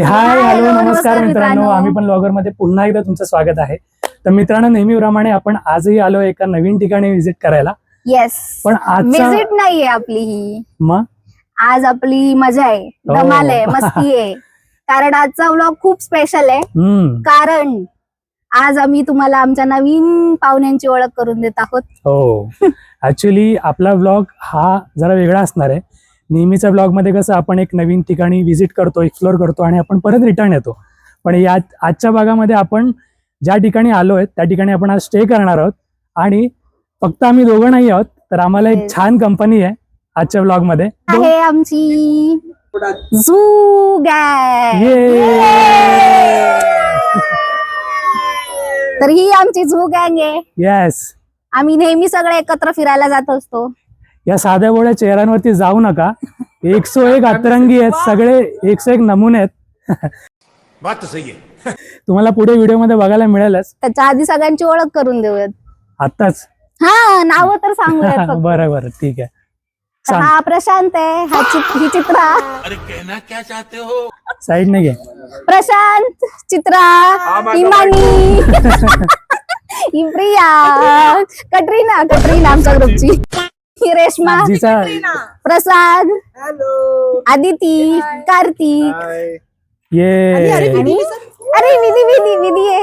Hi hello नमस्कार मित्रांनो, आम्ही पण ब्लॉगर मध्ये पुन्हा एकदा तुमचं स्वागत आहे. तर मित्रांनो, नेहमीप्रमाणे आपण आजही आलो एका नवीन ठिकाणी व्हिजिट करायला. येस, पण आजचा व्हिजिट नाहीये आपली ही, मग आज आपली मजा आहे, धमाल आहे, मस्ती आहे. कारण आजचा व्लॉग खूप स्पेशल आहे. कारण आज आम्ही तुम्हाला आमच्या नवीन पाहुण्यांची ओळख करून देत आहोत. हो, ऍक्च्युली आपला व्लॉग हा जरा वेगळा असणार आहे. नेहमीच्या ब्लॉग मध्ये कसं आपण एक नवीन ठिकाणी व्हिजिट करतो, एक्सप्लोर करतो आणि आपण परत रिटर्न येतो. पण या आजच्या भागामध्ये आपण ज्या ठिकाणी आलोय त्या ठिकाणी आपण आज स्टे करणार आहोत. आणि फक्त आम्ही दोघं नाही आहोत, तर आम्हाला एक छान कंपनी आहे आजच्या ब्लॉग मध्ये. आहे आमची झू गँग. तर ही आमची झू गँग आहे. येस, आम्ही नेहमी सगळे एकत्र फिरायला जात असतो. या साध्या बोळ्या चेहऱ्यांवरती जाऊ नका. 101 अतरंगी आहेत, सगळे 101 नमुने आहेत. बात तो सही आहे. तुम्हाला पुढे व्हिडिओ मध्ये बघायला मिळेलच. त्याच्या आधी सगळ्यांची ओळख करून देऊयात. आताच हा, नाव तर सांगूयात. बरं बरं, ठीक आहे. हा प्रशांत आहे, ही चित्रा. अरे कहना क्या चाहते हो? साइड ने घे. प्रशांत, चित्रा, इमानी, ही प्रिया, कटरीना आमच्या ग्रुपची. ही रेश्मा, प्रसाद, आदिती, कार्तिक. ये अरे विधी आहे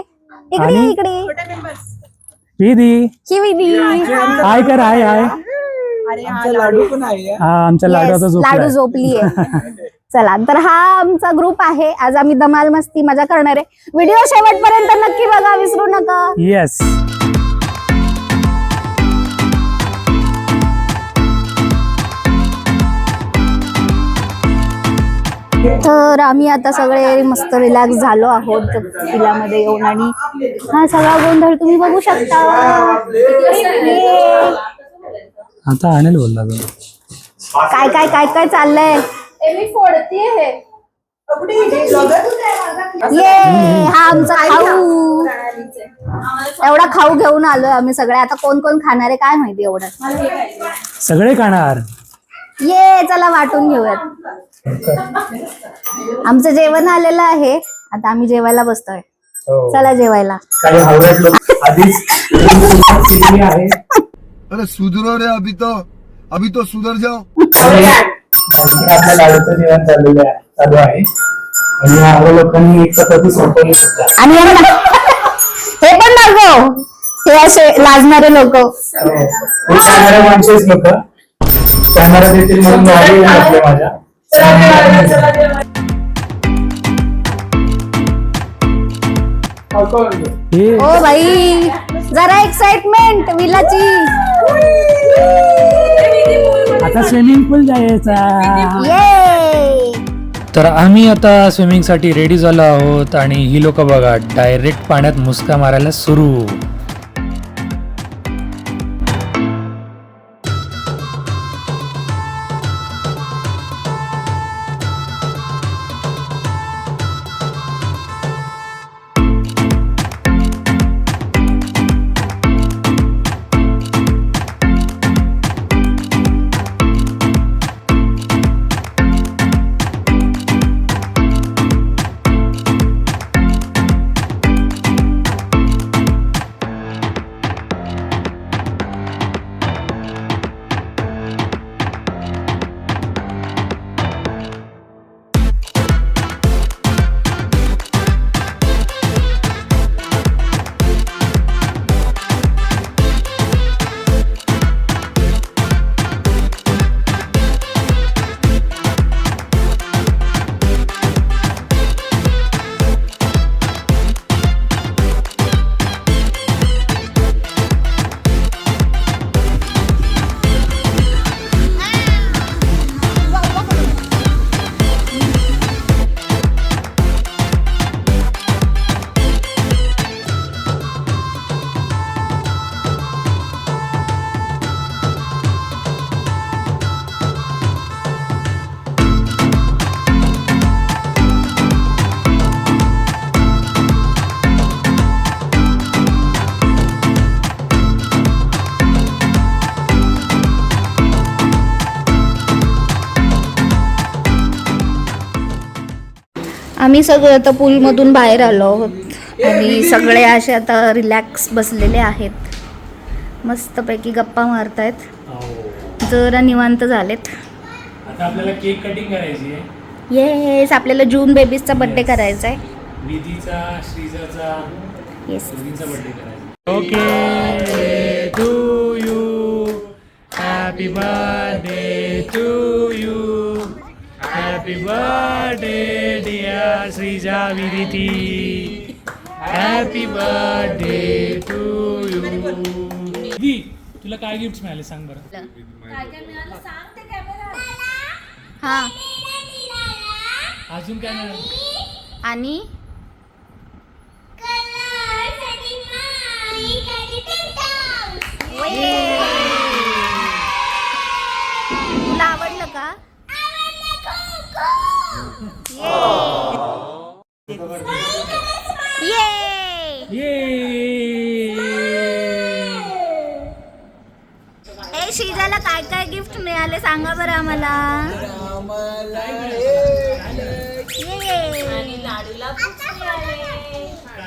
इकडे. विधी, ही विधी. हाय कर, हाय हाय. लाडू पण आहे. हा, आमच्या लाडू झोपली आहे. चला, तर हा आमचा ग्रुप आहे. आज आम्ही धमाल मस्ती मजा करणार आहे. व्हिडिओ शेवटपर्यंत नक्की बघा, विसरू नका. येस. तर आम्ही आता सगळे मस्त रिलॅक्स झालो आहोत किल्ल्यामध्ये येऊन. आणि हा सगळा गोंधळ तुम्ही बघू शकता. आता आणेल बोलला काय चाललंय. ये, हा आमचा खाऊ. एवढा खाऊ घेऊन आलोय आम्ही सगळे. आता कोण कोण खाणार आहे काय माहिती. एवढं सगळे खाणार. ये, चला वाटून घेऊयात. आमचं जेवण आलेलं आहे. आता आम्ही जेवायला बसतोय. चला जेवायला. अरे सुधरो रे, अभी तो सुधर जाओ. आपल्या लाडूचं जेवण चालू आहे. आणि आपल्या लोकांनी एक चपाती संपवली सुद्धा. आणि हे पण नको, हे असे लाजणारे लोक. माणसेच लोक कॅमेरा देतील म्हणून माझ्या. ओ भाई, जरा एक्साइटमेंट विलाची. आता स्विमिंग पूल जायचा. ये, तर आम्ही आता स्विमिंग साठी रेडी झालो आहोत. आणि ही लोक बघा, डायरेक्ट पाण्यात मुसका मारायला सुरू. आम्ही सगळे आता पूलमधून बाहेर आलो आहोत आणि सगळे असे आता रिलॅक्स बसलेले आहेत, मस्तपैकी गप्पा मारतायत, जरा निवांत झालेत. आता आपल्याला केक कटिंग करायची आहे. येस, आपल्याला जून बेबीजचा बर्थडे करायचा आहे. विधीचा, श्रीजाचा, येस. दोघींचा बर्थडे करायचा. Okay to you, happy birthday to you, happy birthday dear Shrija Vidhi, happy birthday to you. विधी, तुला काय गिफ्ट मिळाले सांग बरं. हा, अजून काय मिळालं? आणि तुला आवडलं का? ए श्रीजाला काय काय गिफ्ट मिळाले सांगा बरं आम्हाला.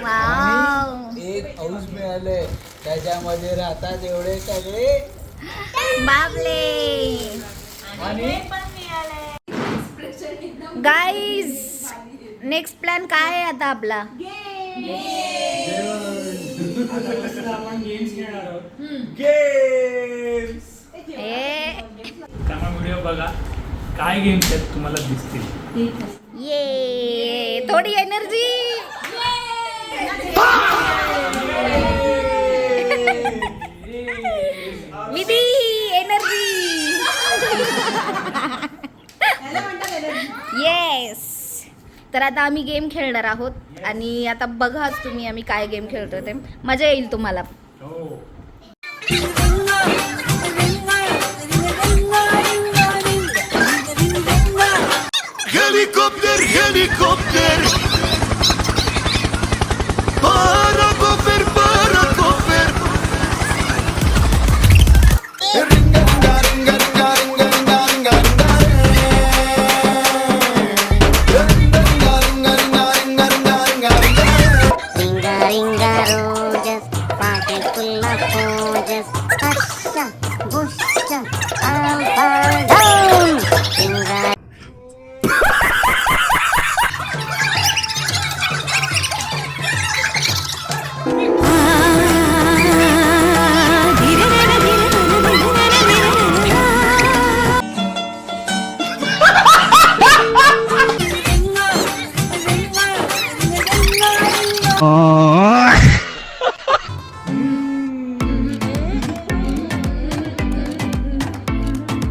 वाव, एक हाऊस मिळालंय त्याच्यामध्ये राहतात एवढे सगळे बाबले. गाईज, नेक्स्ट प्लॅन काय आहे आता आपला? आपण गेम्स खेळणार आहोत. त्यामुळे व्हिडिओ बघा, काय गेम्स आहेत तुम्हाला दिसतील. ये थोडी एनर्जी. विधी एनर्जी. येस, तर आता आम्ही गेम खेळणार आहोत आणि आता बघाच तुम्ही आम्ही काय गेम खेळतोय ते, मजा येईल तुम्हाला. Helicopter, helicopter. Paracofer, paracofer. Ringa, ringa, ringa, ringa, ringa, ringa, ringa. Ringa, ringa, ringa, ringa, ringa, ringa, ringa. Ringa ringa roses, party full of poses. Husha, busha, up or down. Ringa.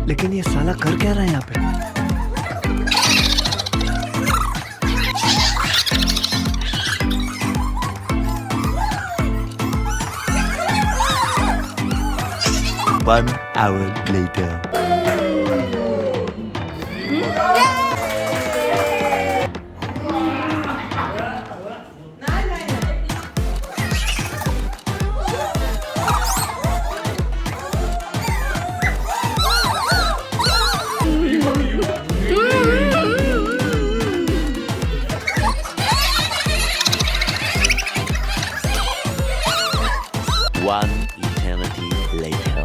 लेकिन ये साला कर क्या रहा है यहाँ पे? One hour later. One eternity later.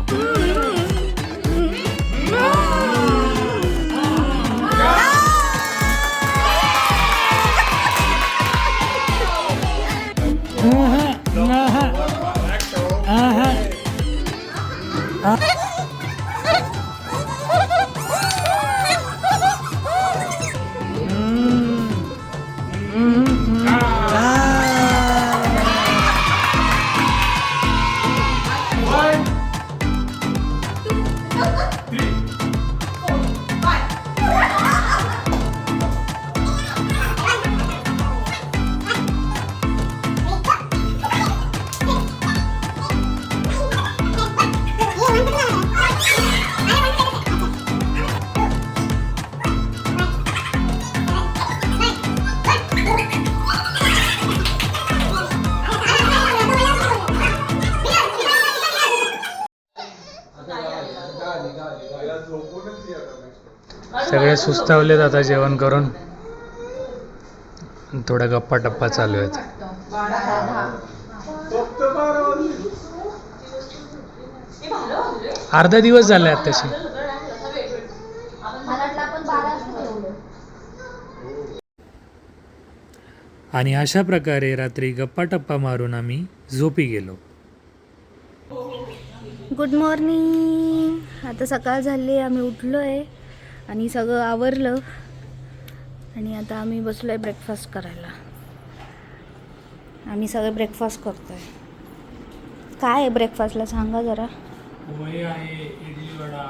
सगळे सुस्तावलेत आता जेवण करून. थोडा गप्पा टप्पा चालू आहेत. अर्धा दिवस झाला आहेत तशी. आणि अशा प्रकारे रात्री गप्पा टप्पा मारून आम्ही झोपी गेलो. Good morning. आता सकाळ झाली, आम्ही उठलो आहे आणि सगळं आवरलं आणि आता आम्ही बसलो आहे ब्रेकफास्ट करायला. आम्ही सगळे ब्रेकफास्ट करतो आहे. काय आहे ब्रेकफास्टला सांगा जरा. पोहे आहे, इडली वडा,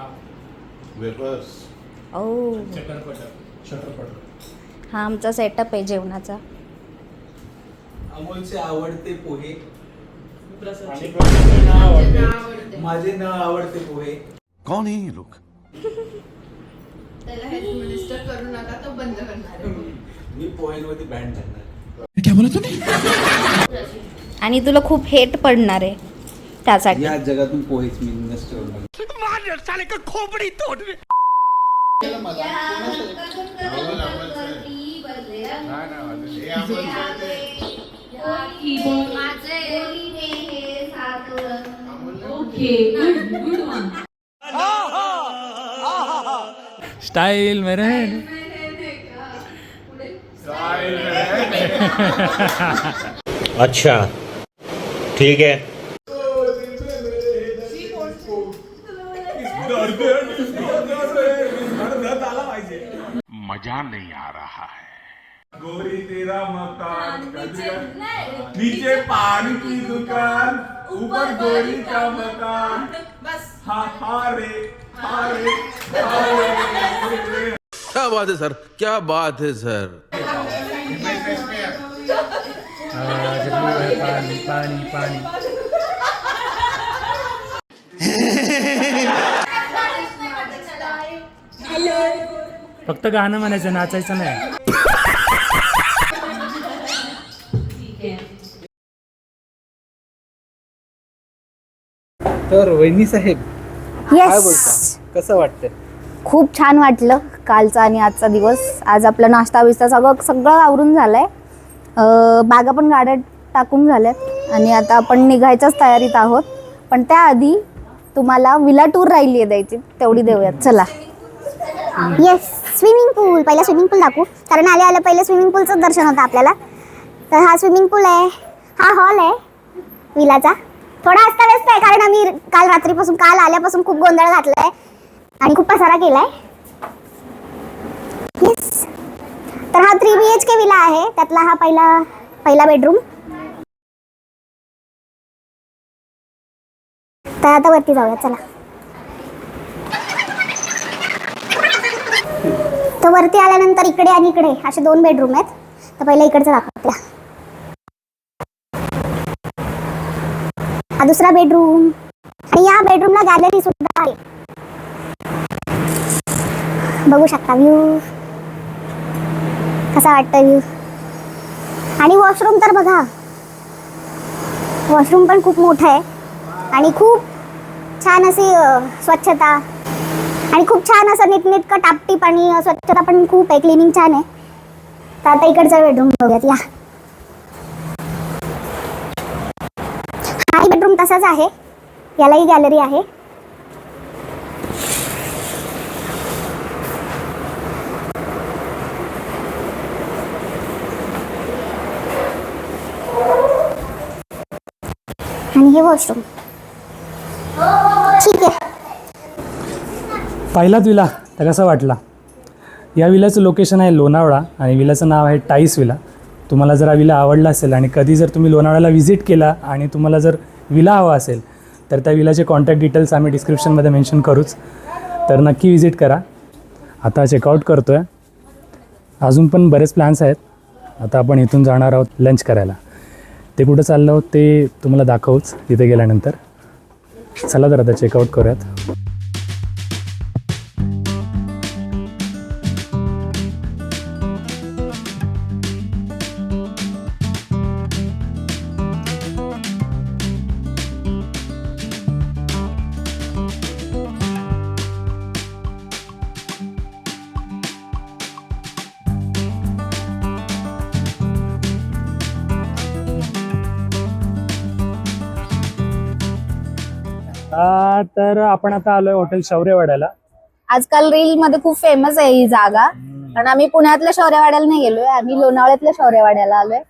ओ चटरपटर. हा आमचा सेटअप आहे जेवणाचा. अमोलचे आवडते पोहे. माझे न आवडते पोहे. कौन है ये लोग? मी पोह्यांमध्ये बँड करणार. आणि तुला खूप हेट पडणार आहे त्यासाठी. या जगातून पोहेच मी नष्ट होणार. स्टाइल मेरे. अच्छा ठीक है. मजा नहीं आ रहा है. गोरी तेरा मकान नीचे पान की दुकान ऊपर गोरी का मकान. हा हा रे हा रे हा रे. क्या बात है सर, क्या बात है सर. पाणी पाणी पाणी. फक्त गाणं म्हणायचं, नाचायचं नाही. तर वहिनी साहेब काय येस, बोलता, कसं वाटतंय? खूप छान वाटलं कालचा आणि आजचा दिवस. आज आपला नाश्ता बिस्ता सगळं आवरून झालंय. बागा पण गाड्या टाकून झाल्यात आणि आता आपण निघायच्याच तयारीत आहोत. पण त्याआधी तुम्हाला विला टूर राहिली आहे द्यायची, तेवढी देऊयात. चला. येस, स्विमिंग पूल. पहिला स्विमिंग पूल दाखवू, कारण आले पहिले स्विमिंग पूलचं दर्शन होतं आपल्याला. तर हा स्विमिंग पूल आहे, हा हॉल आहे विलाचा. थोडा अस्ताव्यस्त आहे कारण आम्ही काल आल्यापासून खूप गोंधळ घातलाय आणि खूप पसारा केलाय. येस, तर हा 3 BHK विला आहे. त्यातला हा पहिला बेडरूम. तर आता वरती जाऊया, चला. तर वरती आल्यानंतर इकडे आणि इकडे असे 2 बेडरूम आहेत. तर पहिला इकडचं दाखवते. हा दुसरा बेडरूम आणि या बेडरूमला गॅलरी सुद्धा आहे. बघू शकता व्ह्यू कसा वाटतं व्ह्यू. आणि वॉशरूम तर बघा, वॉशरूम पण खूप मोठं आहे आणि खूप छान अशी स्वच्छता आणि खूप छान असं नीटनेटकं टापटीप आणि स्वच्छता पण खूप आहे, क्लिनिंग छान आहे. तर आता इकडचा बेडरूम बघूयात. या हाही बेडरूम तसाच आहे, यालाही गॅलरी आहे. आणि हे वॉशरूम. ठीक आहे. पाहिलात विला तर कसा वाटला. या विलाचं लोकेशन आहे लोणावळा आणि विलाचं नाव आहे टाईस विला. तुम्हाला जर हा विला आवडला असेल आणि कधी जर तुम्ही लोणावळ्याला व्हिजिट केला आणि तुम्हाला जर विला हवा असेल तर त्या विलाचे कॉन्टॅक्ट डिटेल्स आम्ही डिस्क्रिप्शनमध्ये मेन्शन करूच. तर नक्की व्हिजिट करा. आता चेकआउट करतो आहे. अजून पण बरेच प्लॅन्स आहेत. आता आपण इथून जाणार आहोत लंच करायला. ते कुठं चाललं आहोत ते तुम्हाला दाखवूच तिथे गेल्यानंतर. चला तर आता चेकआउट करूयात. तर आपण आता आलोय हॉटेल शौर्यवाड्याला. आजकाल रील मध्ये खूप फेमस आहे ही जागा, कारण आम्ही पुण्यातल्या शौर्यवाड्याला नाही गेलोय, आम्ही लोणावळ्यातल्या शौर्यवाड्याला आलोय.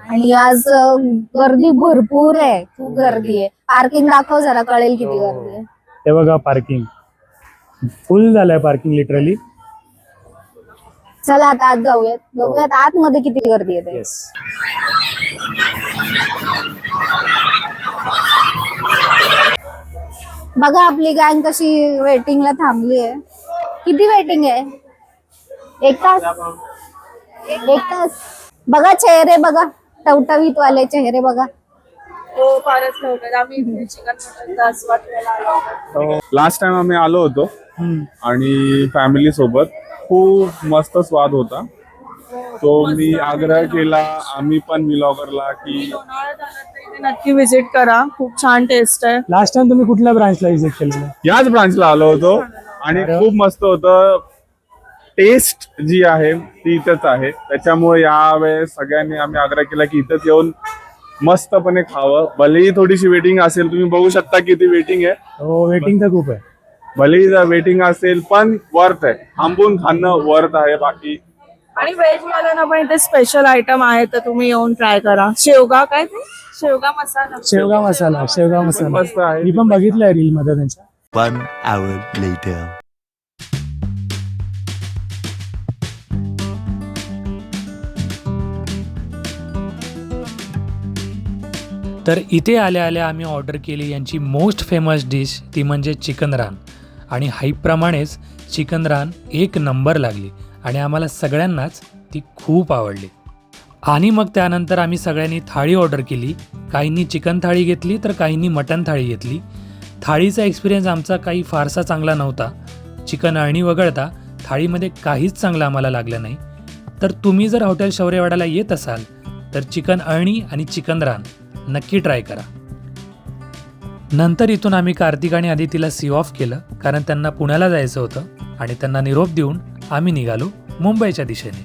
आणि आज गर्दी भरपूर आहे, खूप गर्दी आहे. पार्किंग दाखव जरा, कळेल किती गर्दी आहे. ते बघा पार्किंग फुल झालंय, पार्किंग लिटरली. चला आता आत जाऊयात, बघूयात आतमध्ये किती गर्दी येते. येस. बघा आपली गँग कशी वेटिंगला थांबली आहे. किती वेटिंग आहे? 1 तास. 1 तास. बघा चेहरे बघा, टवटवीत वाले चेहरे बघा. हो फारच लवकर. आम्ही चिकन मटनचा आस्वाद घ्यायला आलो आहोत. लास्ट टाइम आम्ही आलो होतो आणि फॅमिली सोबत, खूप मस्त स्वाद होता. तो मी आग्रह केला आम्ही पण व्लॉगरला की लोणावळ्यात आलात तर इथे नक्की व्हिजिट करा, खूप छान टेस्ट आहे. लास्ट टाइम तुम्ही कुठल्या ब्रांचला व्हिजिट केलेलं? याच ब्रांचला आलो होतो आणि खूप मस्त होतं. टेस्ट जी आहे ती इथेच आहे, त्याच्यामुळे यावेळेस सगळ्यांनी आम्ही आग्रह केला की इथेच येऊन मस्तपणे खावं. भलेही थोडीशी वेटिंग असेल, तुम्ही बघू शकता किती वेटिंग आहे. हो, वेटिंग तर खूप आहे. भलेही वेटिंग असेल पण वर्थ आहे, थांबून खाणं वर्थ आहे. बाकी आणि व्हेज वाल्यांना पण इथे स्पेशल आयटम आहे, तर तुम्ही येऊन ट्राय करा. शेवगा काय ते? शेवगा मसाला. शेवगा मसाला, शेवगा मसाला मस्त आहे. मी पण बघितलंय रील मध्ये त्यांच्या. 1 hour later. तर इथे आल्या आल्या आम्ही ऑर्डर केली यांची मोस्ट फेमस डिश, ती म्हणजे चिकन रान. आणि हाईपप्रमाणेच चिकन रान 1 नंबर लागली आणि आम्हाला सगळ्यांनाच ती खूप आवडली. आणि मग त्यानंतर आम्ही सगळ्यांनी थाळी ऑर्डर केली. काहींनी चिकन थाळी घेतली तर काहींनी मटण थाळी घेतली. थाळीचा एक्सपिरियन्स आमचा काही फारसा चांगला नव्हता. चिकन अळणी वगळता थाळीमध्ये काहीच चांगलं आम्हाला लागलं नाही. तर तुम्ही जर हॉटेल शौर्यवाड्याला येत असाल तर चिकन अळणी आणि चिकन रान नक्की ट्राय करा. नंतर इथून आम्ही कार्तिक आणि आदितीला सी ऑफ केलं, कारण त्यांना पुण्याला जायचं होतं. आणि त्यांना निरोप देऊन आम्ही निघालो मुंबईच्या दिशेने.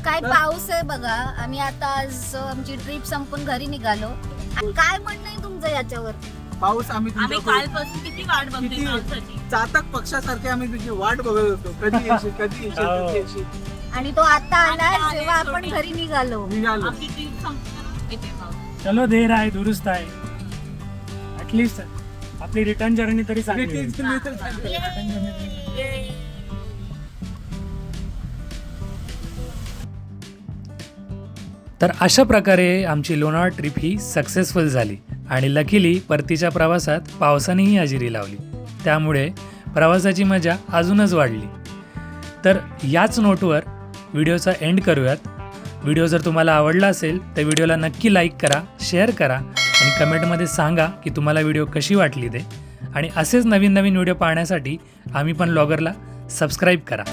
काय पाऊस आहे बघा. आम्ही आता आज आमची ट्रिप संपून घरी निघालो. काय म्हणणं आहे तुमचं याच्यावर? पाऊस आम्ही कालपासून किती वाट बघतोय. चातक पक्षासारखे आम्ही तुझी वाट बघत होतो, कधी येशील कधी येशील कधी येशील. आणि तो आता आला जेव्हा आपण घरी निघालो. चलो देर आहे, दुरुस्त आहे. ऍटलीस्ट आपली रिटर्न जर्नी तरी चांगली होईल. तर अशा प्रकारे आमची लोणावळा ट्रिप ही सक्सेसफुल झाली. आणि लकीली परतीच्या प्रवासात पावसानेही हजेरी लावली, त्यामुळे प्रवासाची मजा अजूनच वाढली. तर याच नोटवर व्हिडिओचा एंड करूयात. व्हिडिओ जर तुम्हाला आवडला असेल तर व्हिडिओला नक्की लाईक करा, शेअर करा आणि कमेंटमध्ये सांगा की तुम्हाला व्हिडिओ कशी वाटली ते. आणि असेच नवीन नवीन व्हिडिओ पाहण्यासाठी आम्ही पण ब्लॉगरला सबस्क्राईब करा.